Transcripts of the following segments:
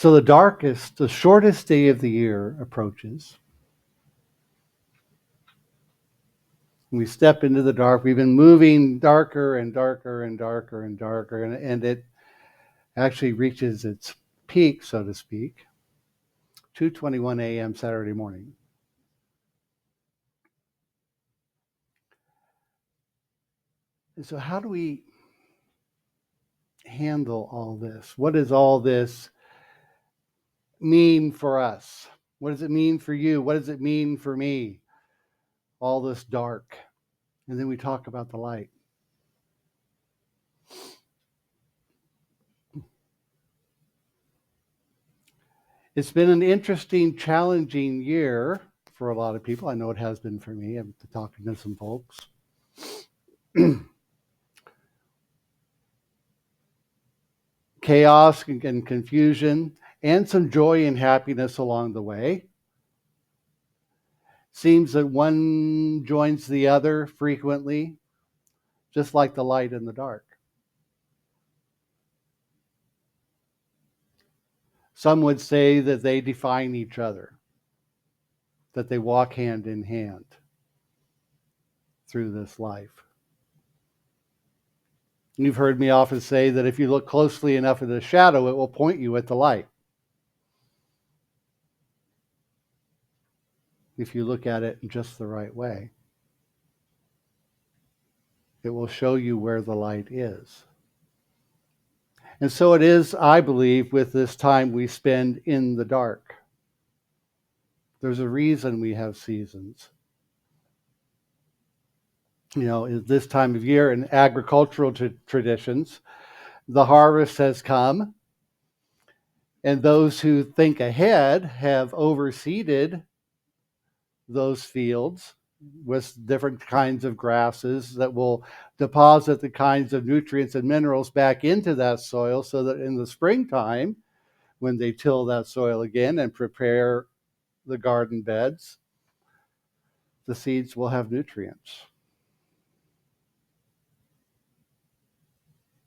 So the shortest day of the year approaches. We step into the dark. We've been moving darker and darker and darker and darker, and it actually reaches its peak, so to speak, 2:21 a.m. Saturday morning. And so how do we handle all this? What does all this mean for us? What does it mean for you? What does it mean for me? All this dark. And then we talk about the light. It's been an interesting, challenging year for a lot of people. I know it has been for me. I'm talking to some folks. Chaos and confusion, and some joy and happiness along the way. Seems that one joins the other frequently, just like the light and the dark. Some would say that they define each other, that they walk hand in hand through this life. You've heard me often say that if you look closely enough at the shadow, it will point you at the light. If you look at it in just the right way, it will show you where the light is. And so it is, I believe, with this time we spend in the dark. There's a reason we have seasons. You know, at this time of year in agricultural traditions, the harvest has come, and those who think ahead have overseeded those fields with different kinds of grasses that will deposit the kinds of nutrients and minerals back into that soil so that in the springtime, when they till that soil again and prepare the garden beds, the seeds will have nutrients.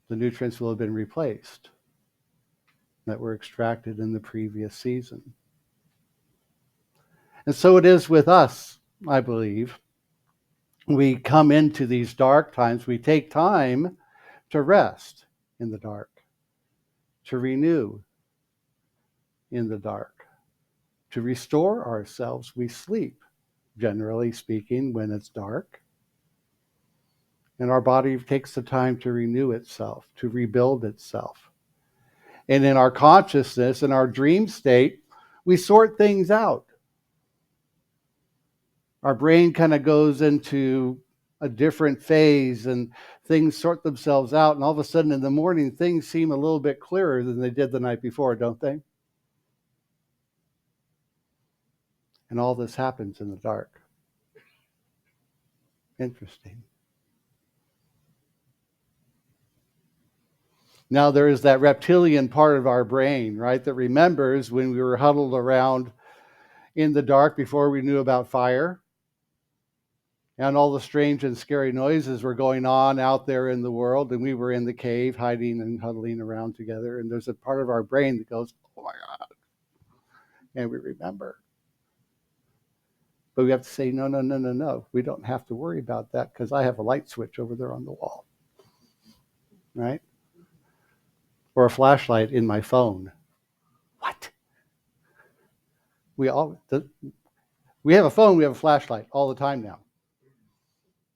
The nutrients will have been replaced that were extracted in the previous season. And so it is with us, I believe. We come into these dark times, we take time to rest in the dark, to renew in the dark, to restore ourselves. We sleep, generally speaking, when it's dark. And our body takes the time to renew itself, to rebuild itself. And in our consciousness, in our dream state, we sort things out. Our brain kind of goes into a different phase and things sort themselves out. And all of a sudden in the morning, things seem a little bit clearer than they did the night before, don't they? And all this happens in the dark. Interesting. Now there is that reptilian part of our brain, right, that remembers when we were huddled around in the dark before we knew about fire. And all the strange and scary noises were going on out there in the world, and we were in the cave hiding and huddling around together. And there's a part of our brain that goes, oh my God. And we remember. But we have to say, no. We don't have to worry about that because I have a light switch over there on the wall. Right? Or a flashlight in my phone. What? We have a phone, we have a flashlight all the time now.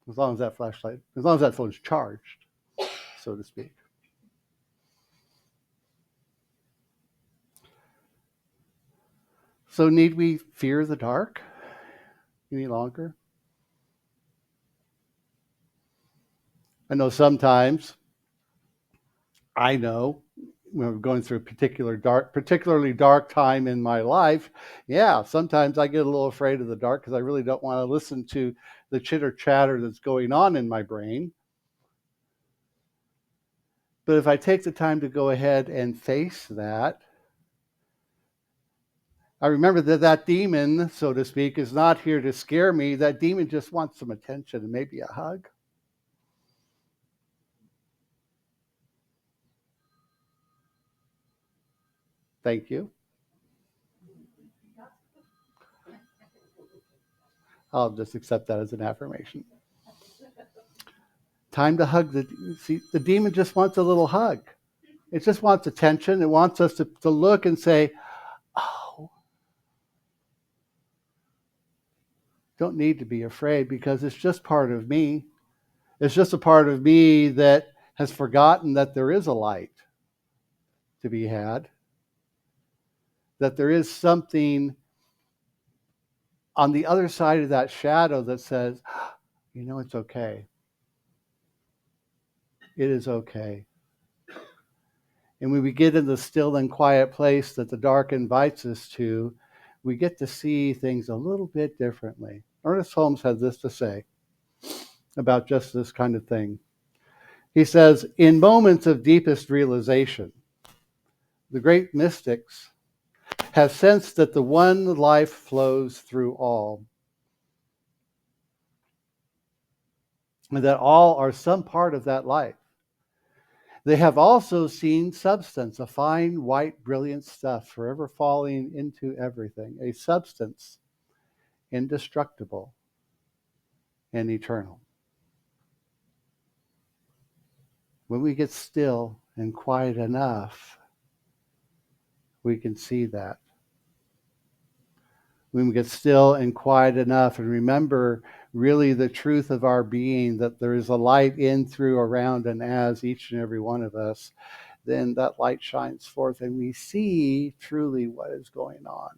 As long as that phone's charged, so to speak. So need we fear the dark any longer? I know sometimes, when I'm going through a particularly dark time in my life, sometimes I get a little afraid of the dark because I really don't want to listen to the chitter chatter that's going on in my brain. But if I take the time to go ahead and face that, I remember that demon, so to speak, is not here to scare me. That demon just wants some attention and maybe a hug. Thank you. I'll just accept that as an affirmation. Time to hug the demon just wants a little hug. It just wants attention. It wants us to look and say, oh, don't need to be afraid because it's just part of me. It's just a part of me that has forgotten that there is a light to be had, that there is something on the other side of that shadow that says, it's okay. It is okay. And when we get in the still and quiet place that the dark invites us to, we get to see things a little bit differently. Ernest Holmes had this to say about just this kind of thing. He says, in moments of deepest realization, the great mystics have sensed that the one life flows through all, and that all are some part of that life. They have also seen substance, a fine, white, brilliant stuff forever falling into everything, a substance indestructible and eternal. When we get still and quiet enough, we can see that. When we get still and quiet enough and remember really the truth of our being, that there is a light in, through, around, and as each and every one of us, then that light shines forth and we see truly what is going on,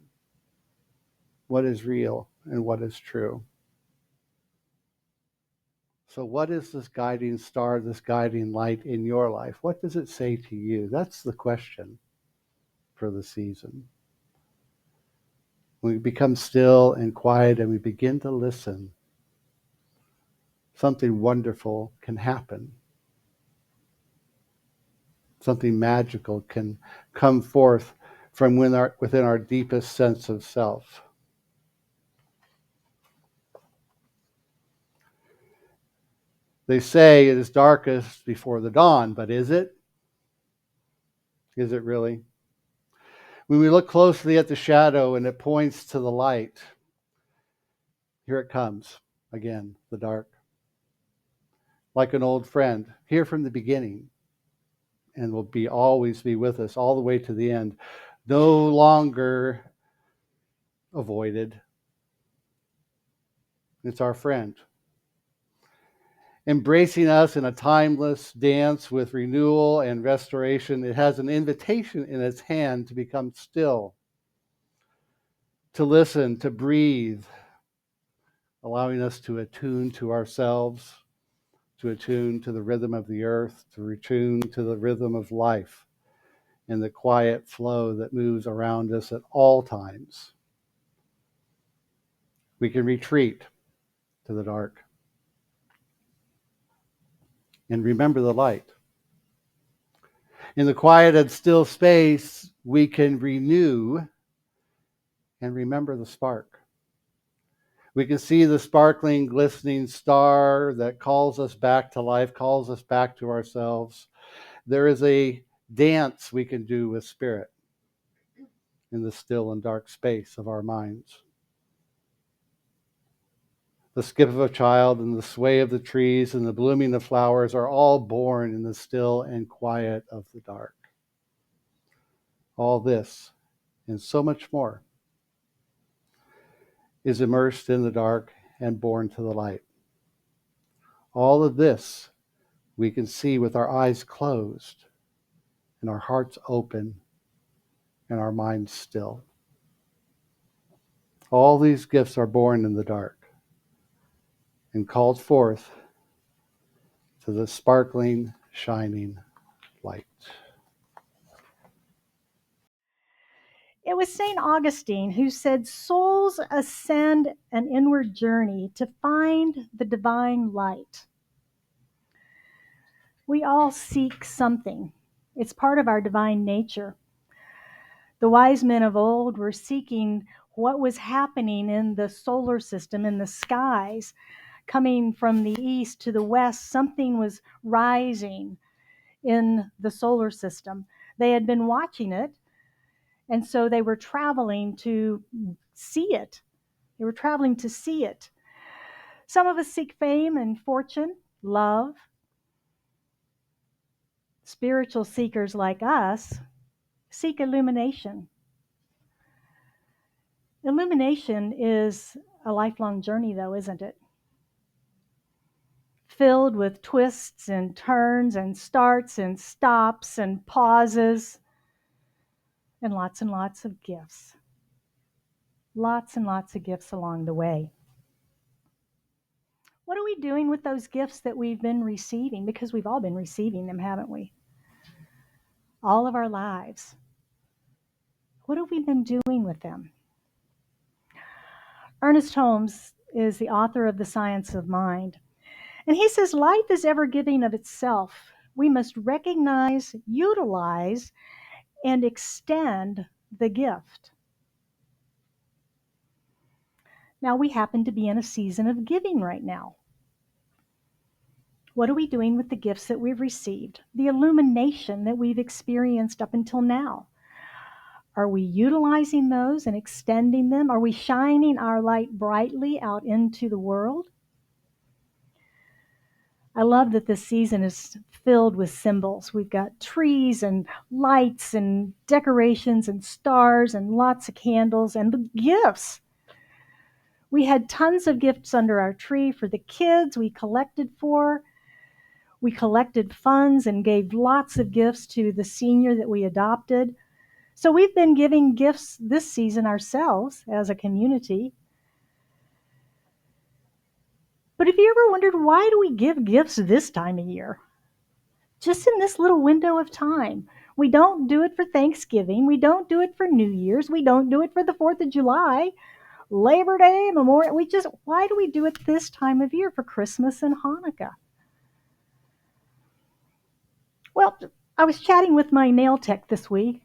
what is real and what is true. So what is this guiding star, this guiding light in your life? What does it say to you? That's the question for the season. When we become still and quiet and we begin to listen, something wonderful can happen. Something magical can come forth from within our deepest sense of self. They say it is darkest before the dawn, but is it? Is it really? When we look closely at the shadow and it points to the light, here it comes again, the dark. Like an old friend, here from the beginning, and will always be with us all the way to the end. No longer avoided. It's our friend, embracing us in a timeless dance with renewal and restoration. It has an invitation in its hand to become still, to listen, to breathe, allowing us to attune to ourselves, to attune to the rhythm of the earth, to attune to the rhythm of life and the quiet flow that moves around us at all times. We can retreat to the dark and remember the light. In the quiet and still space, we can renew and remember the spark. We can see the sparkling, glistening star that calls us back to life, calls us back to ourselves. There is a dance we can do with spirit in the still and dark space of our minds. The skip of a child and the sway of the trees and the blooming of flowers are all born in the still and quiet of the dark. All this and so much more is immersed in the dark and born to the light. All of this we can see with our eyes closed and our hearts open and our minds still. All these gifts are born in the dark and called forth to the sparkling, shining light. It was St. Augustine who said, souls ascend an inward journey to find the divine light. We all seek something. It's part of our divine nature. The wise men of old were seeking what was happening in the solar system, in the skies, coming from the east to the west. Something was rising in the solar system. They had been watching it, And so they were traveling to see it. They were traveling to see it. Some of us seek fame and fortune, love. Spiritual seekers like us seek illumination. Illumination is a lifelong journey, though, isn't it? Filled with twists and turns and starts and stops and pauses and lots of gifts. Lots and lots of gifts along the way. What are we doing with those gifts that we've been receiving? Because we've all been receiving them, haven't we? All of our lives. What have we been doing with them? Ernest Holmes is the author of The Science of Mind. And he says life is ever giving of itself. We must recognize, utilize, and extend the gift. Now, we happen to be in a season of giving right now. What are we doing with the gifts that we've received? The illumination that we've experienced up until now. Are we utilizing those and extending them? Are we shining our light brightly out into the world? I love that this season is filled with symbols. We've got trees and lights and decorations and stars and lots of candles and the gifts. We had tons of gifts under our tree for the kids we collected for. We collected funds and gave lots of gifts to the senior that we adopted. So we've been giving gifts this season ourselves as a community. But have you ever wondered, why do we give gifts this time of year? Just in this little window of time. We don't do it for Thanksgiving. We don't do it for New Year's. We don't do it for the 4th of July, Labor Day, Memorial. Why do we do it this time of year for Christmas and Hanukkah? Well, I was chatting with my nail tech this week,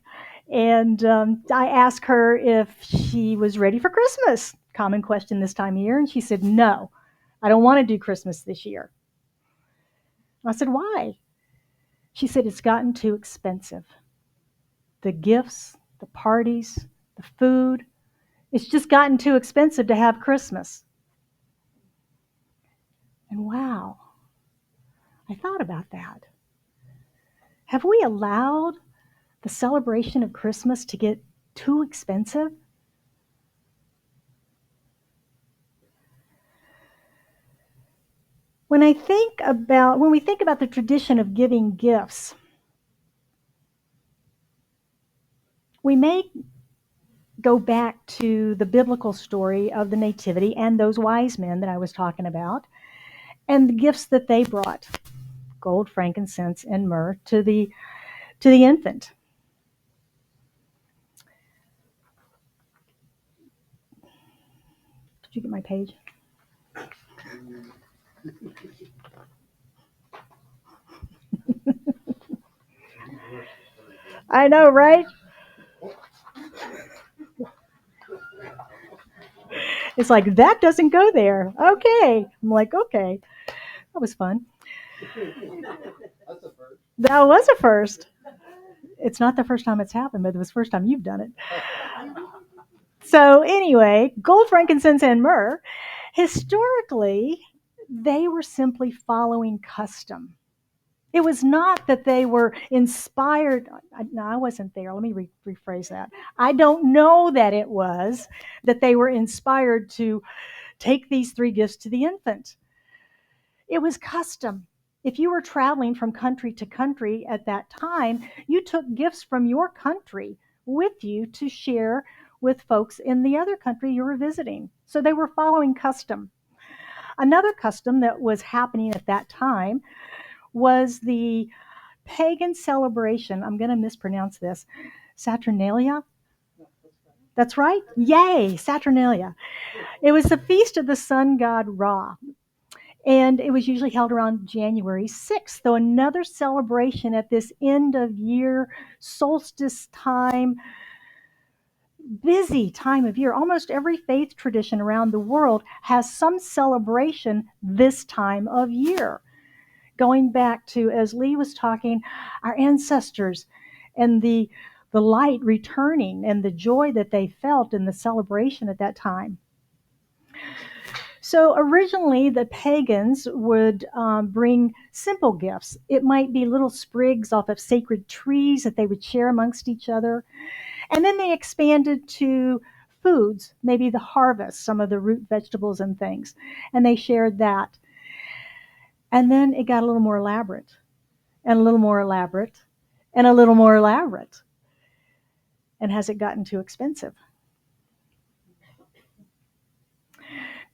and I asked her if she was ready for Christmas. Common question this time of year. And she said, no, I don't want to do Christmas this year. And I said, why? She said, it's gotten too expensive. The gifts, the parties, the food, it's just gotten too expensive to have Christmas. And wow, I thought about that. Have we allowed the celebration of Christmas to get too expensive? When we think about the tradition of giving gifts, we may go back to the biblical story of the Nativity and those wise men that I was talking about, and the gifts that they brought, gold, frankincense, and myrrh, to the infant. Did you get my page? I know, right? It's like, that doesn't go there. Okay. I'm like, okay. That was fun. That was a first. It's not the first time it's happened, but it was the first time you've done it. So anyway, gold, frankincense, and myrrh, historically, they were simply following custom. It was not that they were inspired. No, I wasn't there. Let me rephrase that. I don't know that it was that they were inspired to take these 3 gifts to the infant. It was custom. If you were traveling from country to country at that time, you took gifts from your country with you to share with folks in the other country you were visiting. So they were following custom. Another custom that was happening at that time was the pagan celebration. I'm going to mispronounce this. Saturnalia? That's right. Yay, Saturnalia. It was the feast of the sun god Ra. And it was usually held around January 6th. So another celebration at this end of year, solstice time, busy time of year. Almost every faith tradition around the world has some celebration this time of year. Going back to, as Lee was talking, our ancestors and the the light returning and the joy that they felt in the celebration at that time. So originally, the pagans would bring simple gifts. It might be little sprigs off of sacred trees that they would share amongst each other. And then they expanded to foods, maybe the harvest, some of the root vegetables and things, and they shared that. And then it got a little more elaborate, and a little more elaborate, and a little more elaborate. And has it gotten too expensive?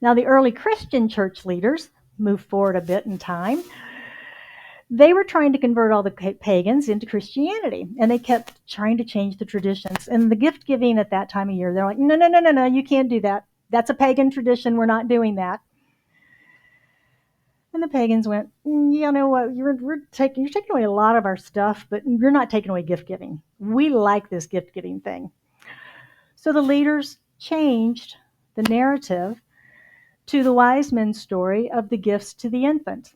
Now, the early Christian church leaders moved forward a bit in time. They were trying to convert all the pagans into Christianity, and they kept trying to change the traditions. And the gift giving at that time of year, they're like, no, no, no, no, no, you can't do that. That's a pagan tradition. We're not doing that. And the pagans went, you know what, you're taking away a lot of our stuff, but you're not taking away gift giving. We like this gift giving thing. So the leaders changed the narrative to the wise men's story of the gifts to the infant.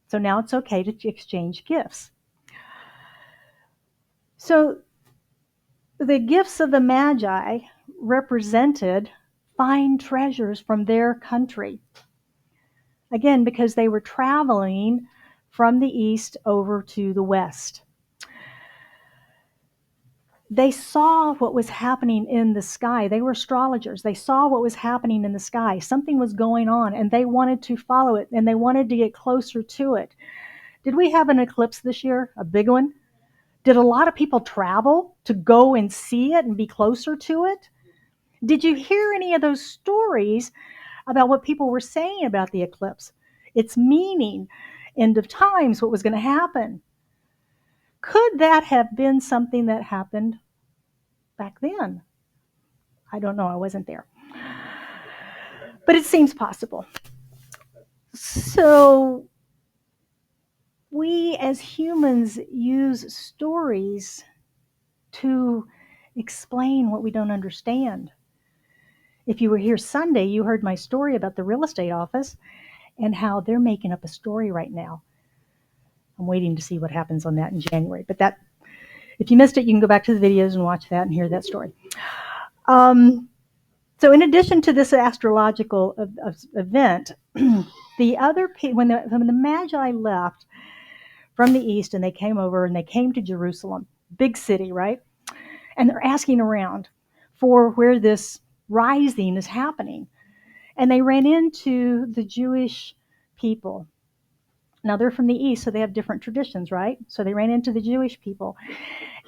So now it's okay to exchange gifts. So the gifts of the Magi represented fine treasures from their country. Again, because they were traveling from the east over to the west. They saw what was happening in the sky. They were astrologers. They saw what was happening in the sky. Something was going on, and they wanted to follow it, and they wanted to get closer to it. Did we have an eclipse this year? A big one? Did a lot of people travel to go and see it and be closer to it? Did you hear any of those stories about what people were saying about the eclipse? Its meaning, end of times, what was going to happen? Could that have been something that happened back then? I don't know. I wasn't there. But it seems possible. So we as humans use stories to explain what we don't understand. If you were here Sunday, you heard my story about the real estate office and how they're making up a story right now. I'm waiting to see what happens on that in January. But that, if you missed it, you can go back to the videos and watch that and hear that story. So in addition to this astrological event, when the Magi left from the east and they came over and they came to Jerusalem, big city, right? And they're asking around for where this rising is happening. And they ran into the Jewish people. Now they're from the east, so they have different traditions, right? So they ran into the Jewish people.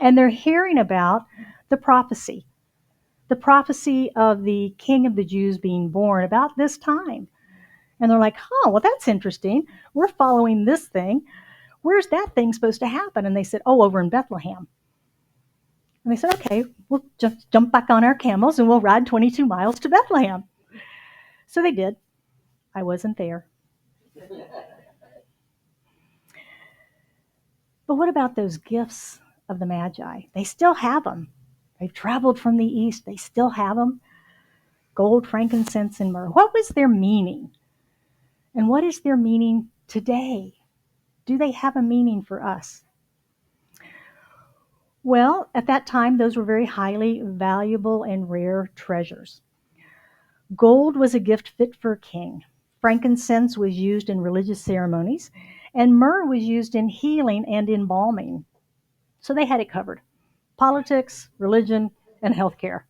And they're hearing about the prophecy of the King of the Jews being born about this time. And they're like, well, that's interesting. We're following this thing. Where's that thing supposed to happen? And they said, over in Bethlehem. And they said, okay, we'll just jump back on our camels and we'll ride 22 miles to Bethlehem. So they did. I wasn't there. But what about those gifts of the Magi? They still have them. They've traveled from the east. They still have them. Gold, frankincense, and myrrh. What was their meaning? And what is their meaning today? Do they have a meaning for us? Well, at that time, those were very highly valuable and rare treasures. Gold was a gift fit for a king. Frankincense was used in religious ceremonies, and myrrh was used in healing and embalming. So they had it covered. Politics, religion, and healthcare.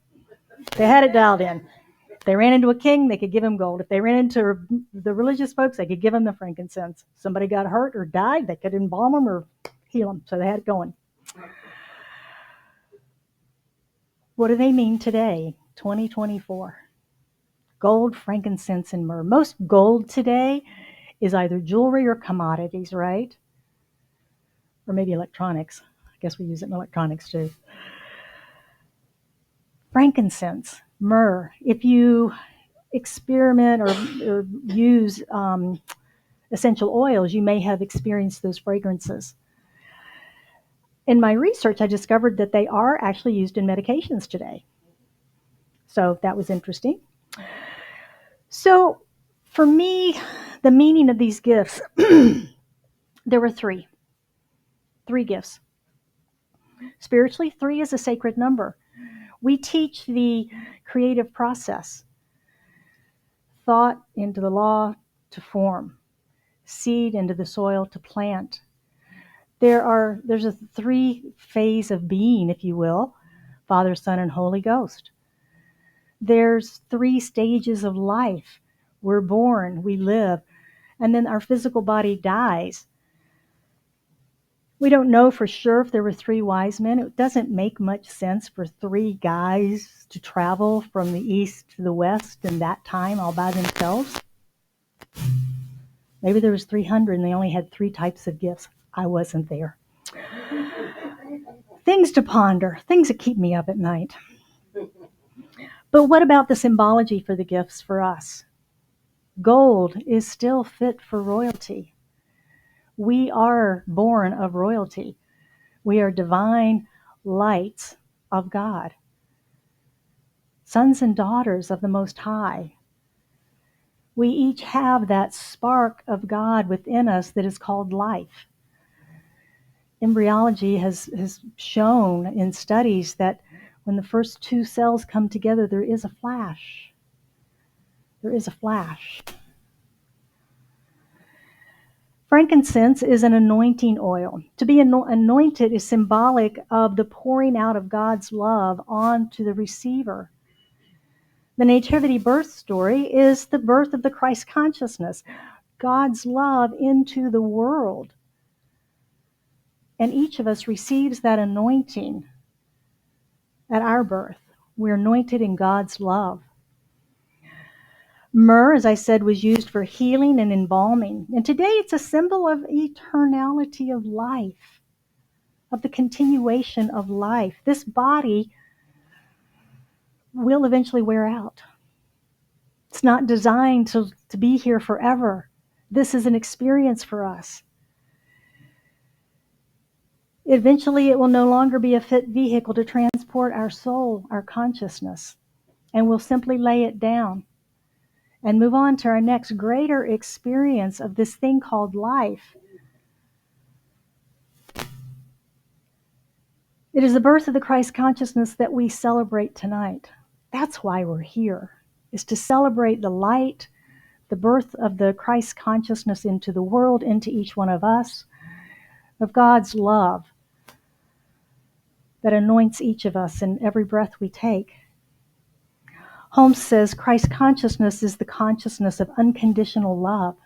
They had it dialed in. If they ran into a king, they could give him gold. If they ran into the religious folks, they could give them the frankincense. Somebody got hurt or died, they could embalm them or heal them. So they had it going. What do they mean today, 2024? Gold, frankincense, and myrrh. Most gold today is either jewelry or commodities, right? Or maybe electronics. I guess we use it in electronics too. Frankincense, myrrh. If you experiment or use essential oils, you may have experienced those fragrances. In my research, I discovered that they are actually used in medications today. So that was interesting. So for me, the meaning of these gifts, there were three gifts. Spiritually, 3 is a sacred number. We teach the creative process, thought into the law to form, seed into the soil to plant. There's a 3 phase of being, if you will, Father, Son, and Holy Ghost. There's 3 stages of life. We're born, we live, and then our physical body dies. We don't know for sure if there were 3 wise men. It doesn't make much sense for 3 guys to travel from the east to the west in that time all by themselves. Maybe there was 300 and they only had 3 types of gifts. I wasn't there. Things to ponder, things that keep me up at night. But what about the symbology for the gifts for us? Gold is still fit for royalty. We are born of royalty. We are divine lights of God, sons and daughters of the Most High. We each have that spark of God within us that is called life. Embryology has shown in studies that when the first 2 cells come together, there is a flash. There is a flash. Frankincense is an anointing oil. To be anointed is symbolic of the pouring out of God's love onto the receiver. The Nativity birth story is the birth of the Christ consciousness, God's love into the world. And each of us receives that anointing at our birth. We're anointed in God's love. Myrrh, as I said, was used for healing and embalming. And today it's a symbol of eternality of life, of the continuation of life. This body will eventually wear out. It's not designed to be here forever. This is an experience for us. Eventually, it will no longer be a fit vehicle to transport our soul, our consciousness, and we'll simply lay it down and move on to our next greater experience of this thing called life. It is the birth of the Christ consciousness that we celebrate tonight. That's why we're here, is to celebrate the light, the birth of the Christ consciousness into the world, into each one of us, of God's love that anoints each of us in every breath we take. Holmes says Christ consciousness is the consciousness of unconditional love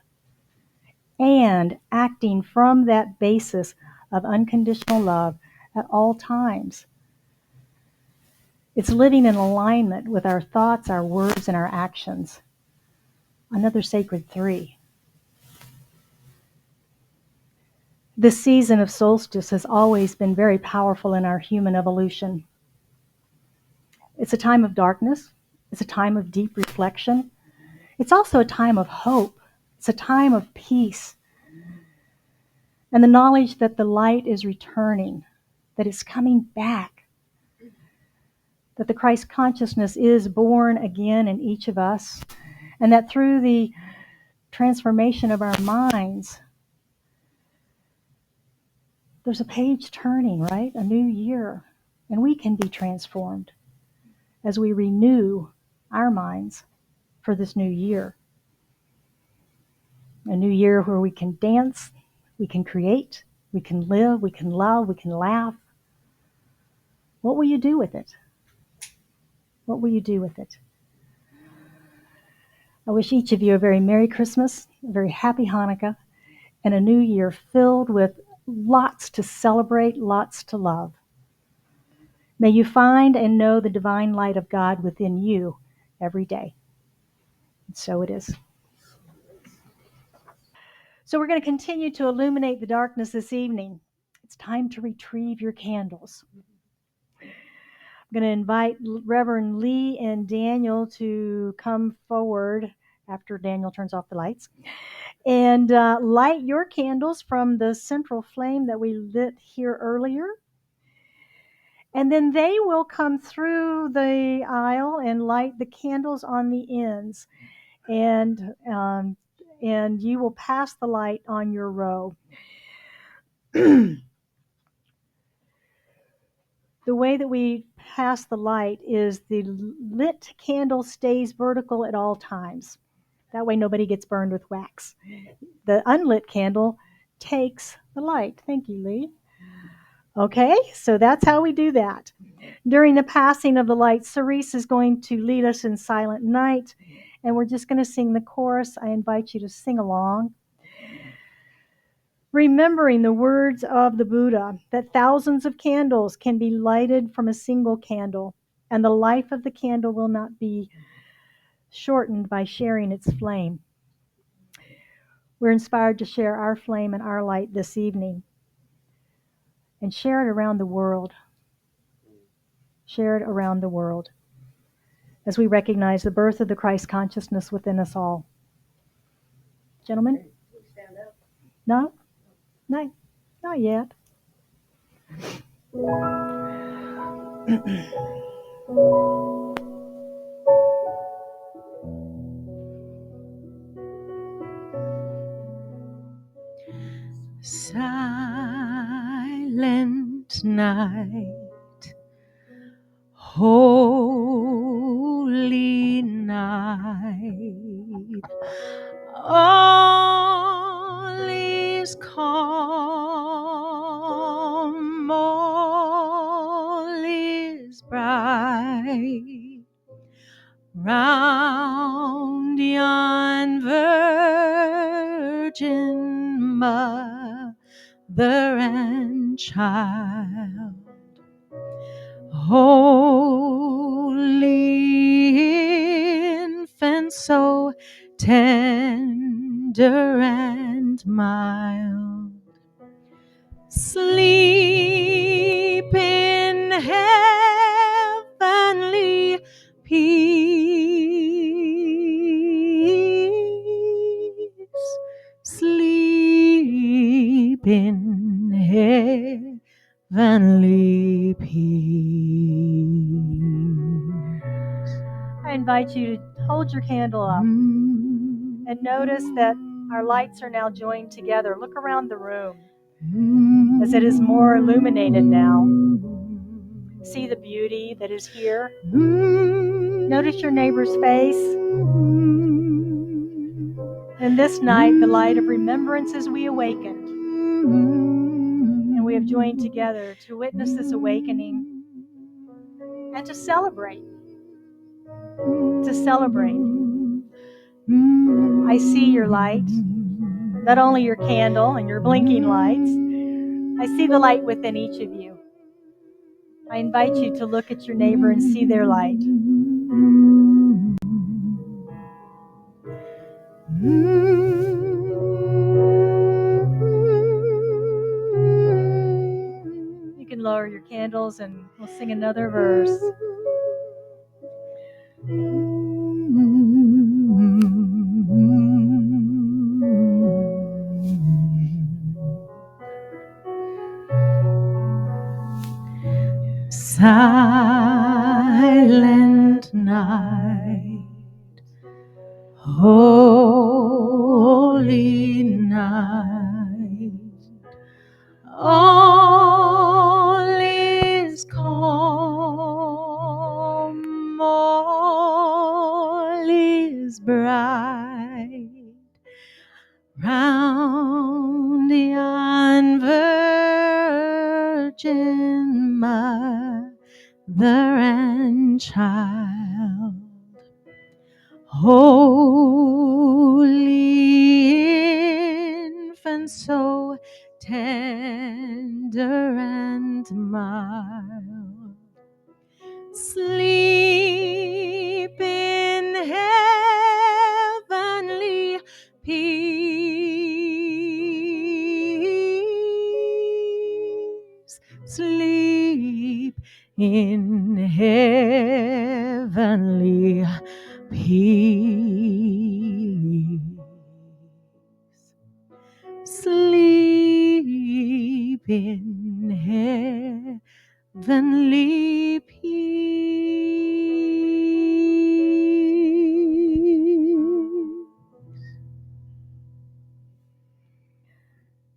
and acting from that basis of unconditional love at all times. It's living in alignment with our thoughts, our words, and our actions. Another sacred 3. This season of solstice has always been very powerful in our human evolution. It's a time of darkness. It's a time of deep reflection. It's also a time of hope. It's a time of peace. And the knowledge that the light is returning, that it's coming back, that the Christ consciousness is born again in each of us, and that through the transformation of our minds, there's a page turning, right? A new year. And we can be transformed as we renew our minds for this new year. A new year where we can dance, we can create, we can live, we can love, we can laugh. What will you do with it? What will you do with it? I wish each of you a very Merry Christmas, a very Happy Hanukkah, and a new year filled with lots to celebrate, lots to love. May you find and know the divine light of God within you every day. And so it is. So we're going to continue to illuminate the darkness this evening. It's time to retrieve your candles. I'm going to invite Reverend Lee and Daniel to come forward after Daniel turns off the lights and light your candles from the central flame that we lit here earlier. And then they will come through the aisle and light the candles on the ends. And you will pass the light on your row. The way that we pass the light is the lit candle stays vertical at all times. That way nobody gets burned with wax. The unlit candle takes the light. Thank you, Lee. Okay, so that's how we do that. During the passing of the light, Cerise is going to lead us in Silent Night, and we're just going to sing the chorus. I invite you to sing along. Remembering the words of the Buddha, that thousands of candles can be lighted from a single candle, and the life of the candle will not be shortened by sharing its flame. We're inspired to share our flame and our light this evening, and share it around the world. Share it around the world as we recognize the birth of the Christ consciousness within us all. Gentlemen? No? No, not yet. Silent night, holy night, all is calm, all is bright, round yon virgin mother and child, holy infant, so tender and mild, sleep in heavenly peace, sleep in heavenly peace. I invite you to hold your candle up and notice that our lights are now joined together. Look around the room as it is more illuminated now. See the beauty that is here. Notice your neighbor's face. And this night, the light of remembrance as we awakened. And we have joined together to witness this awakening and to celebrate. To celebrate. I see your light, not only your candle and your blinking lights. I see the light within each of you. I invite you to look at your neighbor and see their light. You can lower your candles and we'll sing another verse. Silent night, holy night, all is calm, all is bright, round yon virgin mother and child, holy infant, so tender and mild, sleep in heavenly peace, sleep in heavenly peace, sleep in heavenly peace.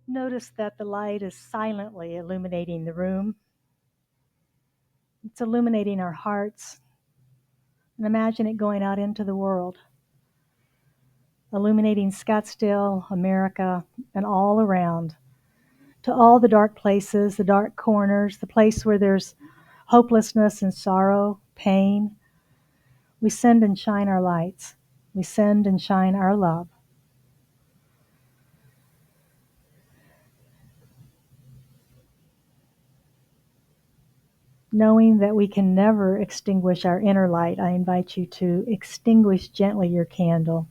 Notice that the light is silently illuminating the room. It's illuminating our hearts. And imagine it going out into the world, illuminating Scottsdale, America, and all around, to all the dark places, the dark corners, the place where there's hopelessness and sorrow, pain. We send and shine our lights. We send and shine our love. Knowing that we can never extinguish our inner light, I invite you to extinguish gently your candle